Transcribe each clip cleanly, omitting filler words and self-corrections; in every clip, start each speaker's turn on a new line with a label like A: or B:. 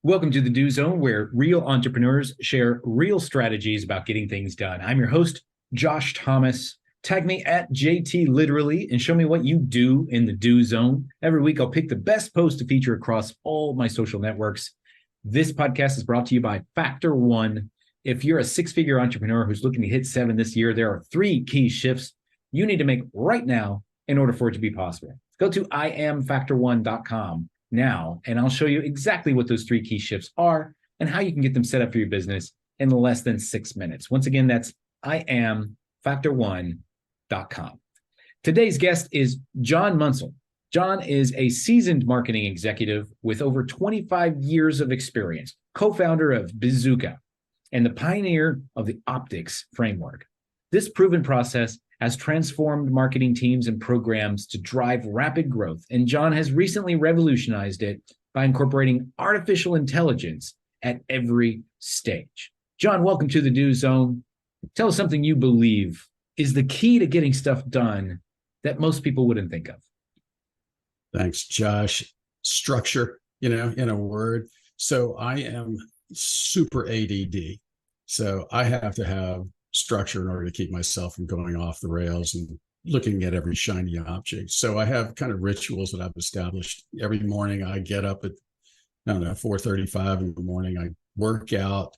A: Welcome to the Do Zone, where real entrepreneurs share real strategies about getting things done. I'm your host, Josh Thomas. Tag me at JT Literally and show me what you do in the Do Zone. Every week, I'll pick the best post to feature across all my social networks. This podcast is brought to you by Factor One. If you're a six-figure entrepreneur who's looking to hit seven this year, there are three key shifts you need to make right now in order for it to be possible. Go to iamfactor1.com now, and I'll show you exactly what those three key shifts are and how you can get them set up for your business in less than 6 minutes. Once again, that's iamfactor1.com. Today's guest is John Munsell. John is a seasoned marketing executive with over 25 years of experience, co-founder of Bazooka, and the pioneer of the optics framework. This proven process has transformed marketing teams and programs to drive rapid growth, and John has recently revolutionized it by incorporating artificial intelligence at every stage. John, welcome to the Do Zone. Tell us something you believe is the key to getting stuff done that most people wouldn't think of.
B: Thanks, Josh. Structure, in a word. So I am super ADD. So I have to have structure in order to keep myself from going off the rails and looking at every shiny object. So I have kind of rituals that I've established. Every morning I get up at, 4:35 in the morning. I work out.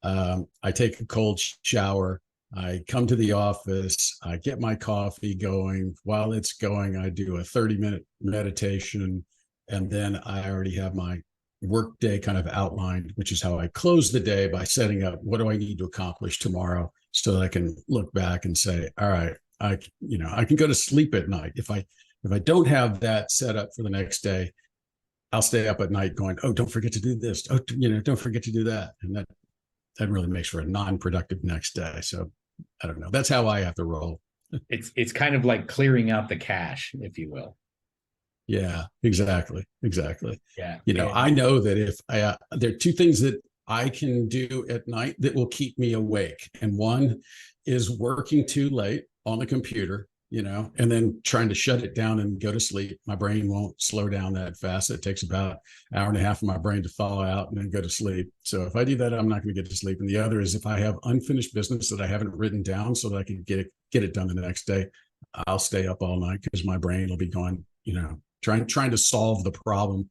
B: I take a cold shower. I come to the office. I get my coffee going. While it's going, I do a 30-minute meditation. And then I already have my work day kind of outlined, which is how I close the day by setting up what do I need to accomplish tomorrow so that I can look back and say, all right, I can go to sleep at night. If I don't have that set up for the next day, I'll stay up at night going, oh, don't forget to do this. Oh, don't forget to do that. And that really makes for a non-productive next day. So I don't know. That's how I have to roll.
A: It's kind of like clearing out the cache, if you will.
B: Yeah, exactly.
A: Yeah.
B: I know that if there are two things that I can do at night that will keep me awake. And one is working too late on the computer, and then trying to shut it down and go to sleep. My brain won't slow down that fast. It takes about an hour and a half for my brain to thaw out and then go to sleep. So if I do that, I'm not going to get to sleep. And the other is if I have unfinished business that I haven't written down so that I can get it done the next day, I'll stay up all night because my brain will be going, trying to solve the problem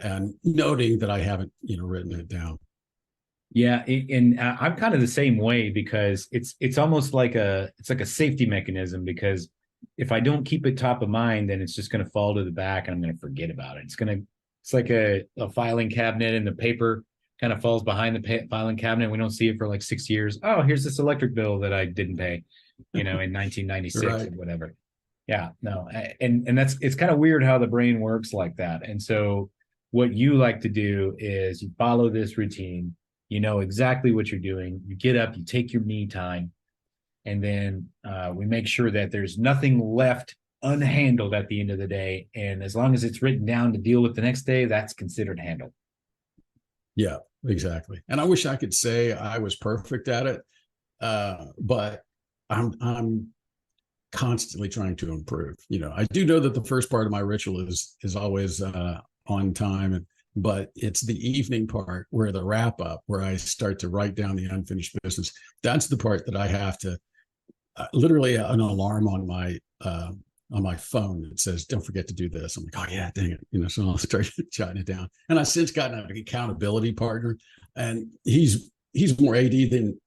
B: and noting that I haven't, written it down.
A: Yeah, and I'm kind of the same way because it's almost like a safety mechanism, because if I don't keep it top of mind, then it's just going to fall to the back and I'm going to forget about it. It's like a filing cabinet, and the paper kind of falls behind the filing cabinet. We don't see it for like 6 years. Oh, here's this electric bill that I didn't pay, in 1996
B: Right.
A: or whatever. Yeah, no, and it's kind of weird how the brain works like that. And so what you like to do is you follow this routine. You know exactly what you're doing. You get up, you take your me time, and then we make sure that there's nothing left unhandled at the end of the day. And as long as it's written down to deal with the next day, that's considered handled.
B: Yeah, exactly. And I wish I could say I was perfect at it, but I'm constantly trying to improve. I do know that the first part of my ritual is always on time, but it's the evening part where the wrap up, where I start to write down the unfinished business. That's the part that I have to literally an alarm on my phone that says, don't forget to do this. I'm like, oh yeah, dang it. So I'll start jotting it down. And I've since gotten an accountability partner, and he's more AD than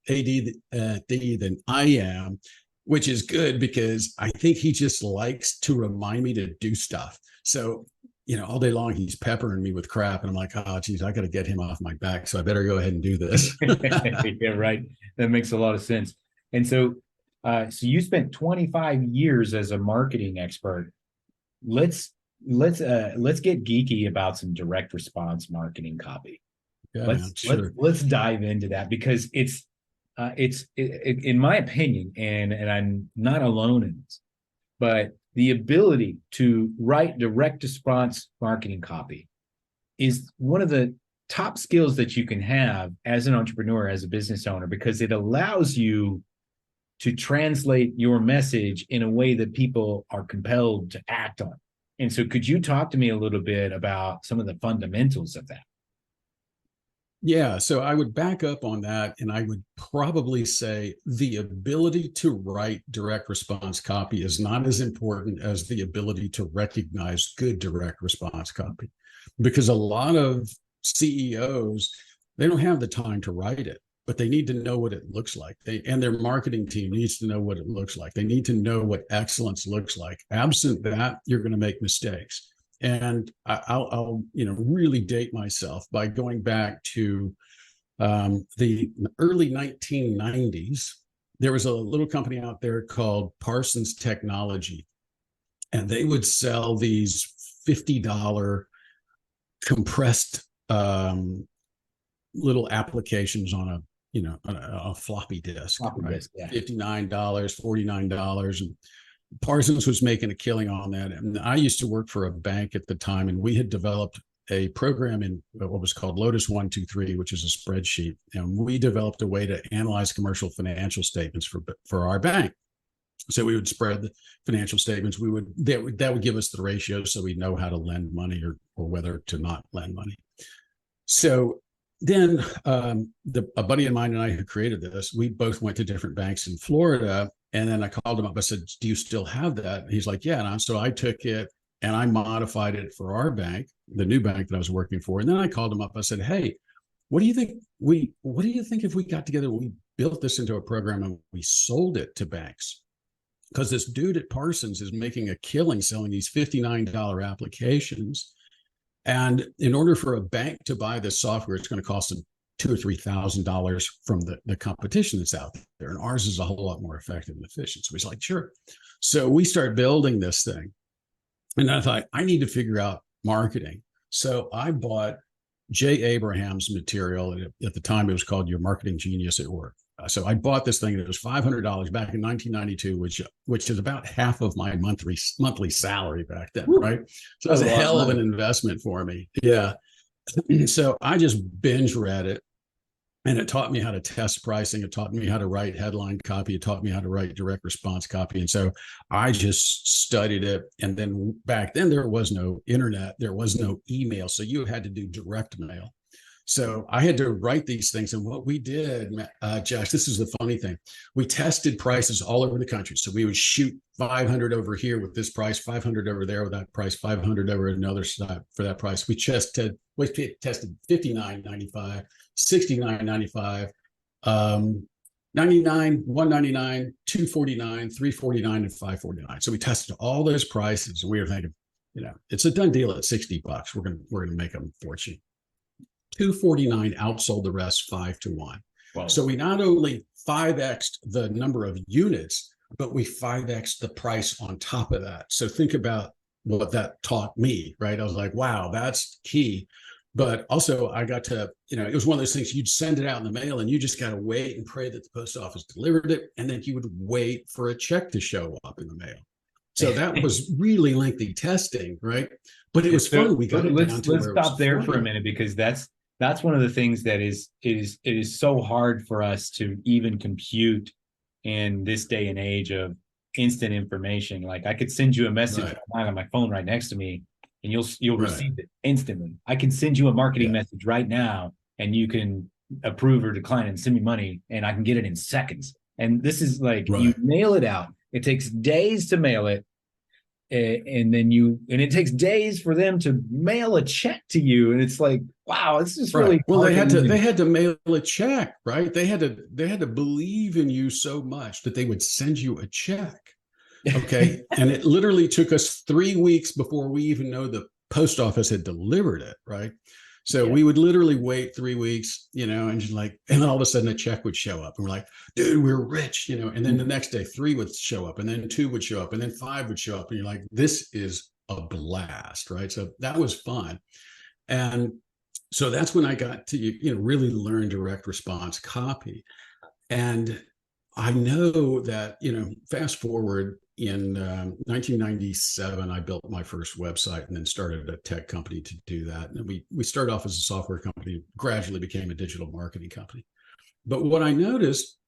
B: I am, which is good because I think he just likes to remind me to do stuff. So all day long, he's peppering me with crap. And I'm like, oh, geez, I got to get him off my back. So I better go ahead and do this.
A: Yeah, right. That makes a lot of sense. And so you spent 25 years as a marketing expert. Let's get geeky about some direct response marketing copy.
B: Yeah, sure.
A: Let's dive into that, because it's in my opinion, and I'm not alone in this, but the ability to write direct response marketing copy is one of the top skills that you can have as an entrepreneur, as a business owner, because it allows you to translate your message in a way that people are compelled to act on. And so could you talk to me a little bit about some of the fundamentals of that?
B: Yeah, so I would back up on that, and I would probably say the ability to write direct response copy is not as important as the ability to recognize good direct response copy, because a lot of CEOs, they don't have the time to write it, but they need to know what it looks like. And their marketing team needs to know what it looks like. They need to know what excellence looks like. Absent that, you're going to make mistakes. And I'll really date myself by going back to the early 1990s. There was a little company out there called Parsons Technology, and they would sell these $50 compressed little applications on a floppy disk, right?
A: Yeah.
B: $59, $49, and Parsons was making a killing on that. And I used to work for a bank at the time, and we had developed a program in what was called Lotus 123, which is a spreadsheet. And we developed a way to analyze commercial financial statements for our bank. So we would spread the financial statements. That would give us the ratio, so we know how to lend money or whether to not lend money. So then a buddy of mine and I who created this, we both went to different banks in Florida. And then I called him up. I said, "Do you still have that?" And he's like, "Yeah." And so I took it and I modified it for our bank, the new bank that I was working for. And then I called him up. I said, "Hey, what do you think if we got together and we built this into a program and we sold it to banks? Because this dude at Parsons is making a killing selling these $59 applications. And in order for a bank to buy this software, it's going to cost them $2,000 or $3,000 from the competition that's out there. And ours is a whole lot more effective and efficient." So he's like, "Sure." So we start building this thing. And I thought, I need to figure out marketing. So I bought Jay Abraham's material. At the time, it was called Your Marketing Genius at Work. So I bought this thing, and it was $500 back in 1992, which is about half of my monthly salary back then, right? So it was a hell of an investment for me. Yeah. So I just binge read it, and it taught me how to test pricing. It taught me how to write headline copy. It taught me how to write direct response copy. And so I just studied it. And then back then, there was no internet. There was no email. So you had to do direct mail. So I had to write these things. And what we did, Josh, this is the funny thing. We tested prices all over the country. So we would shoot 500 over here with this price, 500 over there with that price, 500 over another side for that price. We tested $59.95, $69.95, 99, 199, 249, 349, and 549. So we tested all those prices, and we were thinking, it's a done deal at $60. We're gonna make a fortune. 249 outsold the rest 5-1. Wow. So we not only 5x'd the number of units, but we 5x'd the price on top of that. So think about what that taught me, right? I was like, wow, that's key. But also I got to, it was one of those things, you'd send it out in the mail and you just got to wait and pray that the post office delivered it. And then you would wait for a check to show up in the mail. So that was really lengthy testing, right? But it was fun. We got it down to
A: let's stop there for a minute, because that's one of the things that it is so hard for us to even compute in this day and age of instant information. Like, I could send you a message on my phone right next to me, and you'll receive it instantly. I can send you a marketing message right now, and you can approve or decline and send me money, and I can get it in seconds. And this is like, you mail it out. It takes days to mail it. And it takes days for them to mail a check to you. And it's like, wow, this is really
B: well. They had to mail a check, right? They had to believe in you so much that they would send you a check. Okay. And it literally took us 3 weeks before we even know the post office had delivered it, right? So we would literally wait 3 weeks, and just and then all of a sudden a check would show up, and we're like, dude, we're rich, and then the next day 3 would show up, and then 2 would show up, and then 5 would show up, and you're like, this is a blast, right? So that was fun. And so that's when I got to, really learn direct response copy. And I know that, fast forward, in 1997, I built my first website and then started a tech company to do that. And we started off as a software company, gradually became a digital marketing company. But what I noticed,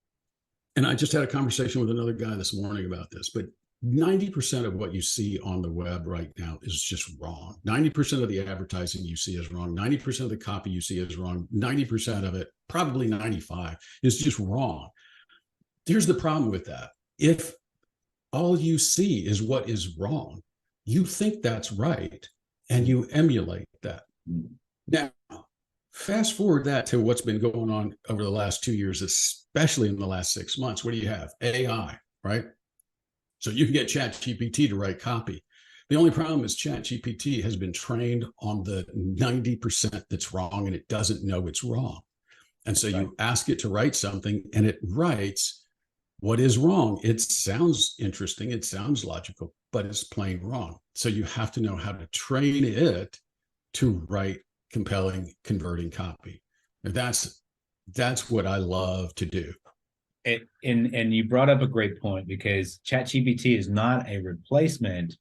B: and I just had a conversation with another guy this morning about this, but 90% of what you see on the web right now is just wrong. 90% of the advertising you see is wrong. 90% of the copy you see is wrong. 90% of it, probably 95, is just wrong. Here's the problem with that. If all you see is what is wrong, you think that's right and you emulate that. Now, fast forward that to what's been going on over the last 2 years, especially in the last 6 months. What do you have? AI, right? So you can get ChatGPT to write copy. The only problem is ChatGPT has been trained on the 90% that's wrong, and it doesn't know it's wrong. And so you ask it to write something, and it writes what is wrong. It sounds interesting, it sounds logical, but it's plain wrong. So you have to know how to train it to write compelling, converting copy. And that's what I love to do.
A: And you brought up a great point, because ChatGPT is not a replacement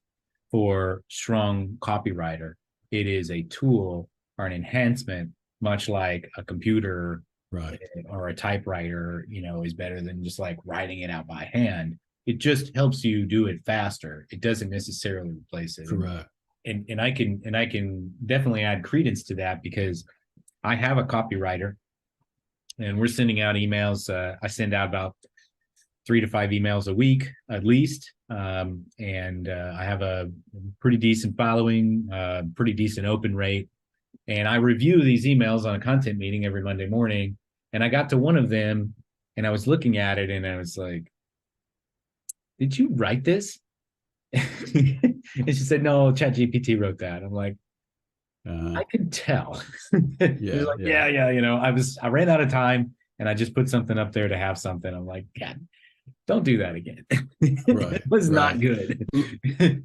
A: for strong copywriter. It is a tool or an enhancement, much like a computer,
B: right,
A: or a typewriter, is better than just like writing it out by hand. It just helps you do it faster. It doesn't necessarily replace it.
B: Correct.
A: And I can definitely add credence to that, because I have a copywriter, and we're sending out emails. I send out about 3 to 5 emails a week at least. And I have a pretty decent following, pretty decent open rate. And I review these emails on a content meeting every Monday morning. And I got to one of them, and I was looking at it, and I was like, did you write this? And she said, no, ChatGPT wrote that. I'm like, I could tell.
B: Yeah,
A: like, yeah. I ran out of time, and I just put something up there to have something. I'm like, God, don't do that again.
B: Right,
A: it was not good.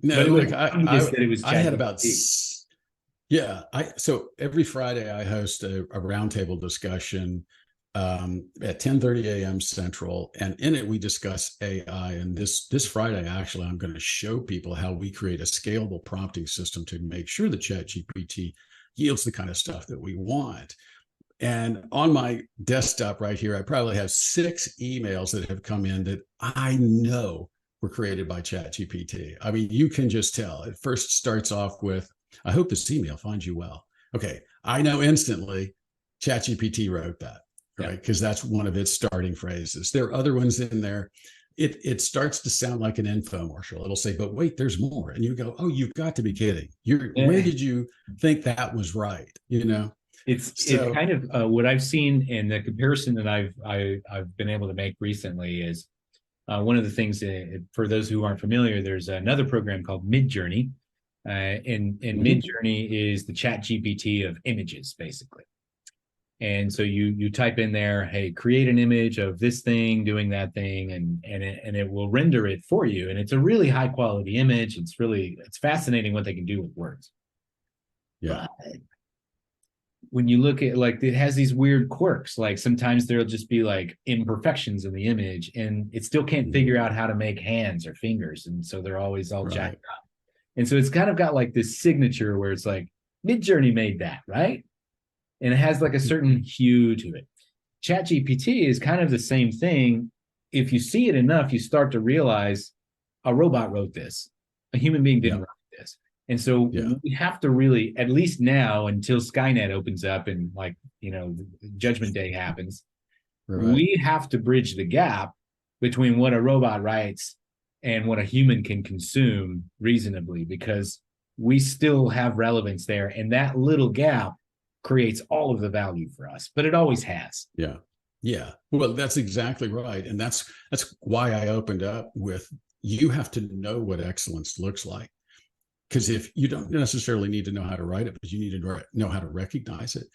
B: No, look,
A: I
B: had about, so every Friday I host a roundtable discussion at 10:30 a.m. Central, and in it we discuss AI. And this Friday, actually, I'm going to show people how we create a scalable prompting system to make sure that ChatGPT yields the kind of stuff that we want. And on my desktop right here, I probably have 6 emails that have come in that I know were created by ChatGPT. I mean, you can just tell. It first starts off with, I hope this email finds you well. Okay, I know instantly ChatGPT wrote that, right? Because that's one of its starting phrases. There are other ones in there. It starts to sound like an infomercial. It'll say, but wait, there's more. And you go, oh, you've got to be kidding. Where did you think that was right?
A: It's kind of what I've seen, in the comparison that I've been able to make recently is one of the things for those who aren't familiar, there's another program called Midjourney. And Midjourney is the ChatGPT of images, basically. And so you type in there, hey, create an image of this thing doing that thing, and it will render it for you. And it's a really high quality image. It's fascinating what they can do with words.
B: Yeah.
A: But when you look at, like, it has these weird quirks, like sometimes there'll just be like imperfections in the image, and it still can't figure out how to make hands or fingers. And so they're always all jacked up. And so it's kind of got like this signature where it's like, Midjourney made that, right? And it has like a certain hue to it. ChatGPT is kind of the same thing. If you see it enough, you start to realize a robot wrote this. A human being didn't write this. And so we have to really, at least now, until Skynet opens up and, like, Judgment Day happens, we have to bridge the gap between what a robot writes and what a human can consume reasonably, because we still have relevance there. And that little gap creates all of the value for us, but it always has.
B: Yeah. Well, that's exactly right. And that's why I opened up with, you have to know what excellence looks like. Because if you don't necessarily need to know how to write it, but you need to know how to recognize it.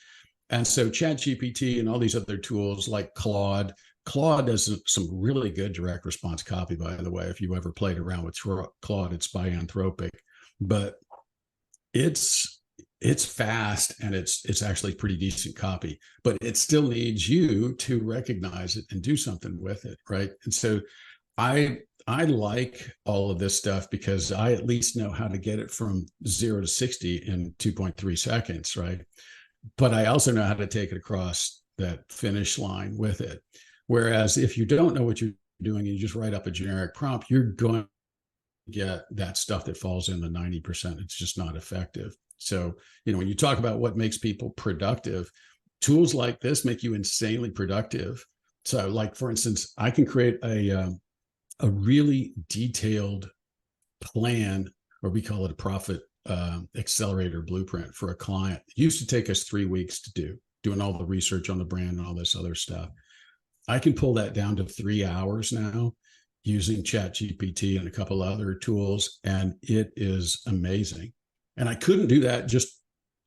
B: And so ChatGPT and all these other tools like Claude does some really good direct response copy, by the way. If you ever played around with Claude, it's by Anthropic, but it's fast, and it's actually pretty decent copy, but it still needs you to recognize it and do something with it, right? And so I like all of this stuff because I at least know how to get it from 0 to 60 in 2.3 seconds, right? But I also know how to take it across that finish line with it. Whereas if you don't know what you're doing and you just write up a generic prompt, you're going get that stuff that falls in the 90%. It's just not effective. So, when you talk about what makes people productive, tools like this make you insanely productive. So, like, for instance, I can create a really detailed plan, or we call it a profit accelerator blueprint for a client. It used to take us 3 weeks to doing all the research on the brand and all this other stuff. I can pull that down to 3 hours now using ChatGPT and a couple other tools, and it is amazing. And I couldn't do that just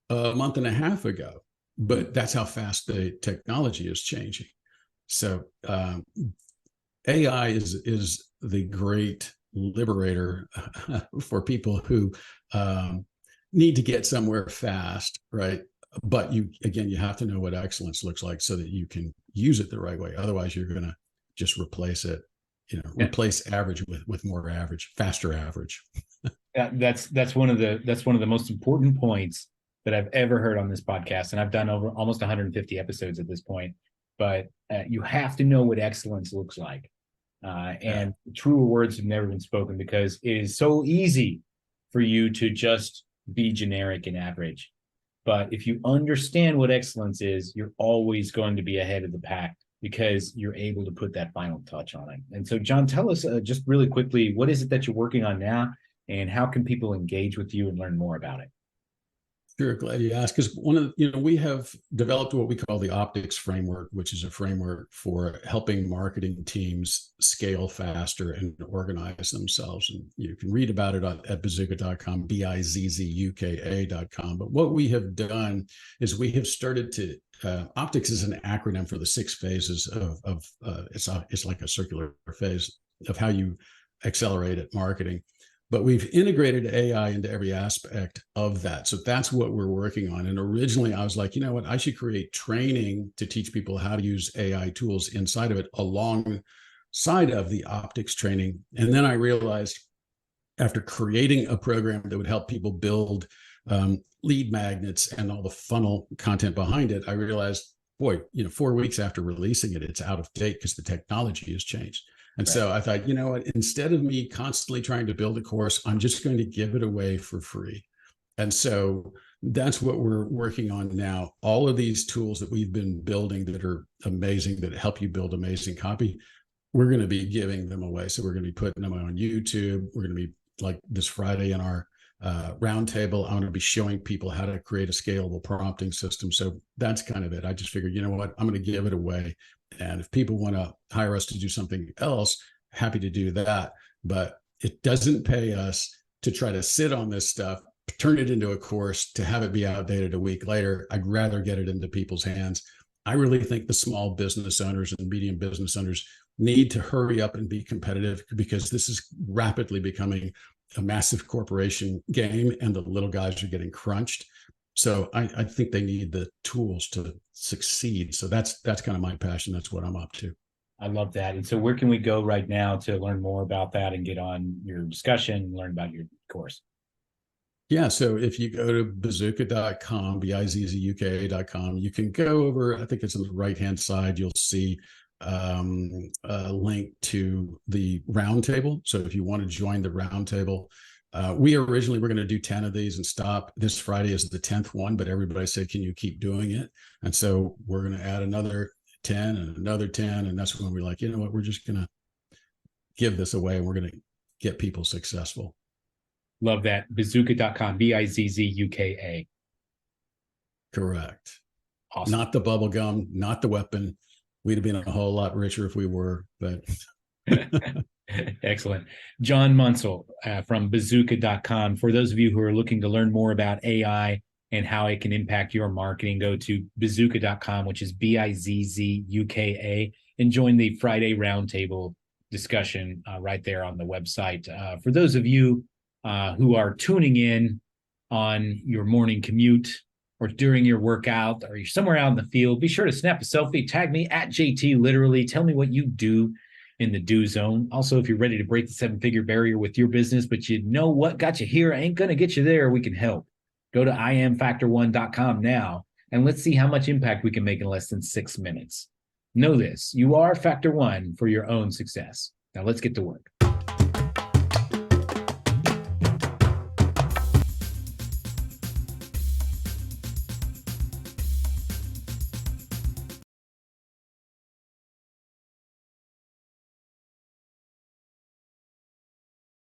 B: a month and a half ago, but that's how fast the technology is changing. So AI is the great liberator for people who need to get somewhere fast, right? But you have to know what excellence looks like so that you can use it the right way. Otherwise, you're going to just replace it. Replace average with more average, faster average.
A: That's one of the most important points that I've ever heard on this podcast, and I've done over almost 150 episodes at this point. But you have to know what excellence looks like, and truer words have never been spoken, because it is so easy for you to just be generic and average. But if you understand what excellence is, you're always going to be ahead of the pack, because you're able to put that final touch on it. And so, John, tell us just really quickly, what is it that you're working on now, and how can people engage with you and learn more about it?
B: Sure, glad you asked. Because we have developed what we call the optics framework, which is a framework for helping marketing teams scale faster and organize themselves. And you can read about it at bizzuka.com, bizzuka.com. But what we have done is we have started to optics is an acronym for the 6 phases of it's like a circular phase of how you accelerate at marketing. But we've integrated AI into every aspect of that. So that's what we're working on. And originally I was like, you know what, I should create training to teach people how to use AI tools inside of it alongside of the optics training. And then I realized, after creating a program that would help people build lead magnets and all the funnel content behind it, I realized, boy, 4 weeks after releasing it, it's out of date because the technology has changed. And so I thought, you know what, instead of me constantly trying to build a course, I'm just going to give it away for free. And so that's what we're working on now. All of these tools that we've been building that are amazing, that help you build amazing copy, we're going to be giving them away. So we're going to be putting them on YouTube. We're going to be, like this Friday in our roundtable, I'm going to be showing people how to create a scalable prompting system. So that's kind of it. I just figured, you know what, I'm going to give it away. And if people want to hire us to do something else, happy to do that. But it doesn't pay us to try to sit on this stuff, turn it into a course, to have it be outdated a week later. I'd rather get it into people's hands. I really think the small business owners and medium business owners need to hurry up and be competitive, because this is rapidly becoming a massive corporation game and the little guys are getting crunched. So I think they need the tools to succeed. So that's kind of my passion. That's what I'm up to.
A: I love that. And so where can we go right now to learn more about that and get on your discussion, learn about your course?
B: Yeah. So if you go to bizzuka.com, bizzuka.com, you can go over, I think it's on the right-hand side, you'll see a link to the roundtable. So if you want to join the roundtable, we originally were going to do 10 of these and stop. This Friday is the 10th one, but everybody said, can you keep doing it? And so we're going to add another 10 and another 10. And that's when we're like, you know what, we're just going to give this away and we're going to get people successful.
A: Love that. Bizzuka.com, bizzuka.
B: Correct.
A: Awesome.
B: Not the bubble gum, not the weapon. We'd have been a whole lot richer if we were, but.
A: Excellent. John Munsell from bizzuka.com. For those of you who are looking to learn more about AI and how it can impact your marketing, go to bizzuka.com, which is bizzuka, and join the Friday roundtable discussion right there on the website. For those of you who are tuning in on your morning commute or during your workout, or you're somewhere out in the field, be sure to snap a selfie, tag me at JT Literally. Tell me what you do in the do zone. Also, if you're ready to break the 7-figure barrier with your business, but you know what got you here ain't going to get you there, we can help. Go to IamFactor1.com now, and let's see how much impact we can make in less than 6 minutes. Know this, you are Factor One for your own success. Now let's get to work.